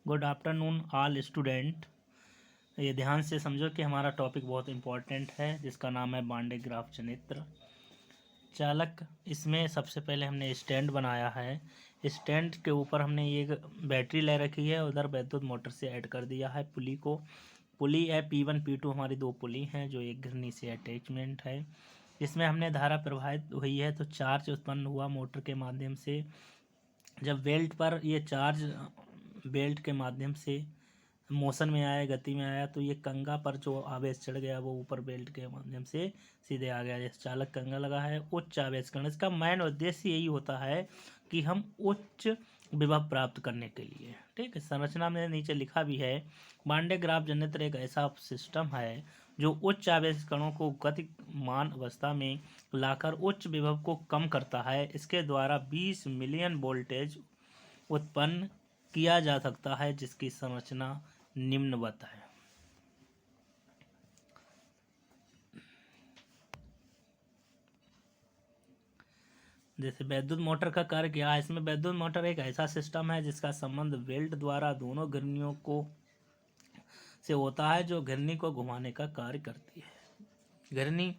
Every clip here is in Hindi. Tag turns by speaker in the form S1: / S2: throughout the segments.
S1: Good afternoon all student. ये ध्यान से समझो कि हमारा टॉपिक बहुत इम्पोर्टेंट है जिसका नाम है बांडे ग्राफ जनित्र चालक। इसमें सबसे पहले हमने स्टैंड बनाया है। स्टैंड के ऊपर हमने एक बैटरी ले रखी है, उधर विद्युत मोटर से ऐड कर दिया है पुली को। पुली है P1 P2, हमारी दो पुली हैं जो एक घिरनी से अटैचमेंट है। इसमें हमने धारा प्रवाहित हुई है तो चार्ज उत्पन्न हुआ मोटर के माध्यम से। जब बेल्ट पर ये चार्ज बेल्ट के माध्यम से मोशन में आया, गति में आया, तो ये कंगा पर जो आवेश चढ़ गया वो ऊपर बेल्ट के माध्यम से सीधे आ गया। जैसे चालक कंगा लगा है, उच्च आवेश करना। इसका मेन उद्देश्य यही होता है कि हम उच्च विभव प्राप्त करने के लिए, ठीक है। संरचना में नीचे लिखा भी है, बांडे ग्राफ जनित्र एक ऐसा सिस्टम है जो उच्च आवेश कणों को गतिमान अवस्था में लाकर उच्च विभव को कम करता है। इसके द्वारा 20 मिलियन वोल्टेज उत्पन्न किया जा सकता है, जिसकी संरचना निम्नवत है। जैसे वैद्युत मोटर का कार्य क्या है। इसमें वैद्युत मोटर एक ऐसा सिस्टम है जिसका संबंध बेल्ट द्वारा दोनों घिरनियों को से होता है, जो घिरनी को घुमाने का कार्य करती है। घिरनी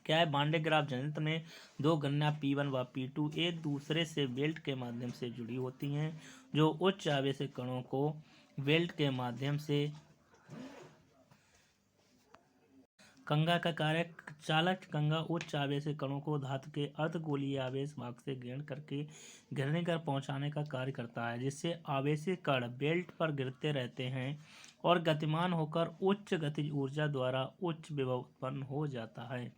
S1: क्या है, बांडे ग्राफ जनित्र में दो घिरनियां P1 व P2 एक दूसरे से बेल्ट के माध्यम से जुड़ी होती हैं, जो उच्च आवेशित कणों को बेल्ट के माध्यम से। कंगा का कार्य, चालक कंगा उच्च आवेशित कणों को धातु के अर्धगोलीय आवेश भाग से ग्रहण करके घिरनी पर पहुंचाने का कार्य करता है, जिससे आवेशित कण बेल्ट पर गिरते रहते हैं और गतिमान होकर उच्च गतिज ऊर्जा द्वारा उच्च विभव उत्पन्न हो जाता है।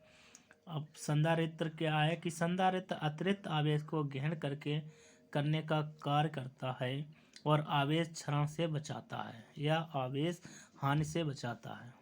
S1: अब संधारित्र क्या है कि संधारित्र अतिरिक्त आवेश को ग्रहण करके करने का कार्य करता है और आवेश क्षरण से बचाता है या आवेश हानि से बचाता है।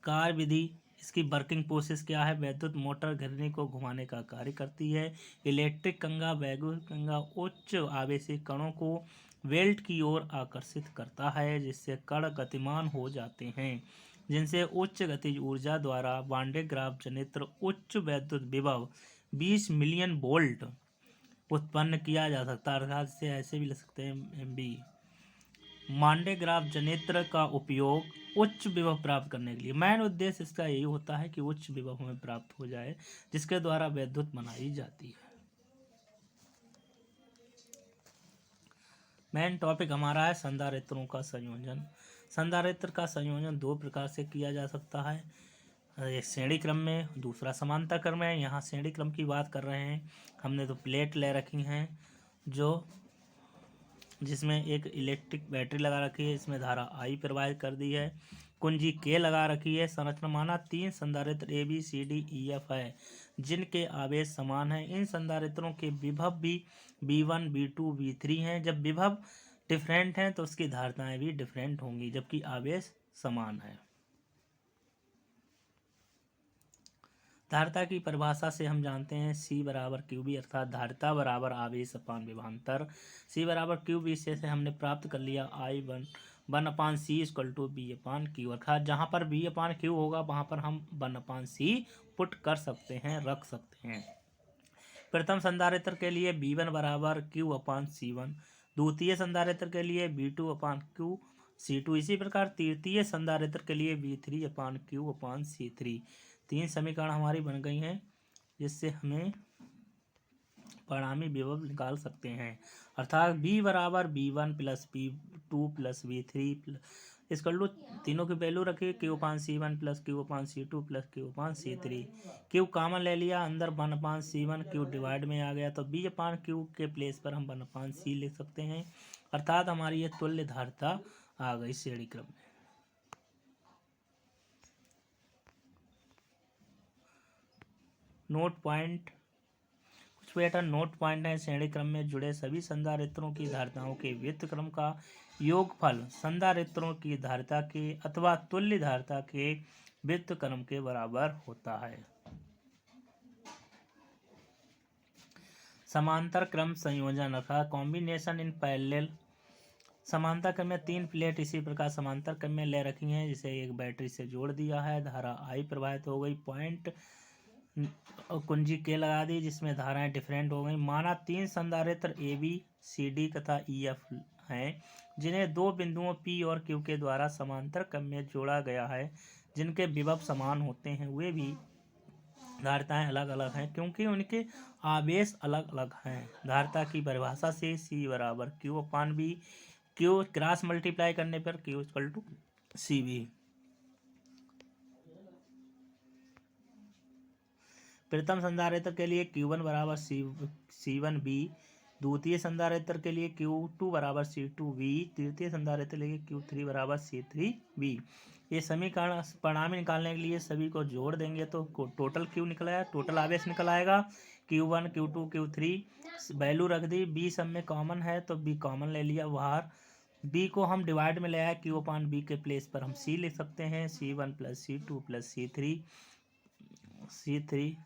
S1: कार्य विधि, इसकी वर्किंग प्रोसेस क्या है। वैद्युत मोटर घिरनी को घुमाने का कार्य करती है। इलेक्ट्रिक कंगा वैद्युत कंगा उच्च आवेशित कणों को बेल्ट की ओर आकर्षित करता है, जिससे कण गतिमान हो जाते हैं, जिनसे उच्च गतिज ऊर्जा द्वारा बांडे ग्राफ जनित्र उच्च वैद्युत विभव 20 मिलियन वोल्ट उत्पन्न किया जा सकता है। अर्थात इसे ऐसे भी लिख सकते हैं MV। बांडे ग्राफ जनित्र का उपयोग उच्च विभव प्राप्त करने के लिए, मेन उद्देश्य इसका यही होता है कि उच्च विभव हमें प्राप्त हो जाए, जिसके द्वारा विद्युत बनाई जाती है। मेन टॉपिक हमारा है संधारित्रों का संयोजन। संधारित्र का संयोजन दो प्रकार से किया जा सकता है, एक श्रेणी क्रम में, दूसरा समांतर क्रम में। यहाँ श्रेणी क्रम की बात कर रहे हैं। हमने तो प्लेट ले रखी हैं जो जिसमें एक इलेक्ट्रिक बैटरी लगा रखी है, इसमें धारा I प्रवाहित कर दी है, कुंजी K लगा रखी है। संरचना माना 3 संधारित्र ABCDEF है, जिनके आवेश समान है। इन संधारित्रों के विभव भी V1 V2 V3 हैं। जब विभव डिफरेंट हैं तो उसकी धारिताएं भी डिफरेंट होंगी, जबकि आवेश समान है। धारिता की परिभाषा से हम जानते हैं C बराबर QB, अर्थात धारिता बराबर आवेश अपान विभवांतर। C बराबर QB से हमने प्राप्त कर लिया I1/C इक्वल टू B/Q, अर्थात जहाँ पर B/Q होगा वहाँ पर हम 1/C पुट कर सकते हैं, रख सकते हैं। प्रथम संधारित्र के लिए B1 बराबर Q/C1, द्वितीय संधारित्र के लिए B2/Q/C2, इसी प्रकार तृतीय संधारित्र के लिए B3/Q/C3। 3 समीकरण हमारी बन गई हैं, जिससे हमें परिणामी विभव निकाल सकते हैं। अर्थात B बराबर B1 plus B2 plus B3 is equal to तीनों की वैल्यू रखिए Q/C1 plus Q/C2 plus Q/C3। Q common ले लिया, अंदर 1/C1, Q डिवाइड में आ गया तो B/Q के प्लेस पर हम 1/C लिख सकते हैं। अर्थात हमारी ये तुल्य धारिता आ गई श्रेणी क्रम में। नोट पॉइंट, कुछ बेटा नोट पॉइंट है। श्रेणी क्रम में जुड़े सभी संधारित्रों की धारिताओं के व्युत्क्रम का योगफल संधारित्रों की धारिता के अथवा तुल्य धारिता के व्युत्क्रम के बराबर होता है। समांतर क्रम संयोजन अर्थात कॉम्बिनेशन इन पैरेलल। समांतर क्रम में 3 प्लेट इसी प्रकार समांतर क्रम में ले रखी हैं, जिसे एक बैटरी से जोड़ दिया है। धारा I प्रवाहित हो गई, पॉइंट कुंजी के लगा दी जिसमें धाराएं डिफरेंट हो गई। माना 3 संधारित्र ए बी सी डी तथा ई एफ हैं जिन्हें 2 बिंदुओं पी और क्यू के द्वारा समांतर क्रम में जोड़ा गया है, जिनके विभव समान होते हैं। वे भी धारिताएं अलग अलग हैं क्योंकि उनके आवेश अलग अलग हैं। धारिता की परिभाषा से C बराबर Q upon B, Q cross multiply करने पर Q equal to C B. प्रथम संधारित्र के लिए Q1 बराबर C1 B, द्वितीय संधारित्र के लिए Q2 बराबर C2 B, तृतीय संधारित्र के लिए Q3 बराबर C3 B। ये समीकरण परिणाम निकालने के लिए सभी को जोड़ देंगे तो टोटल Q निकल आया, टोटल आवेश निकल आएगा। Q1 Q2 Q3 वैल्यू रख दी, B सब में कॉमन है तो B कॉमन ले लिया बाहर। B को हम डिवाइड में ले आए, Q अपान B के प्लेस पर हम C लिख सकते हैं, C1 plus C2 plus C3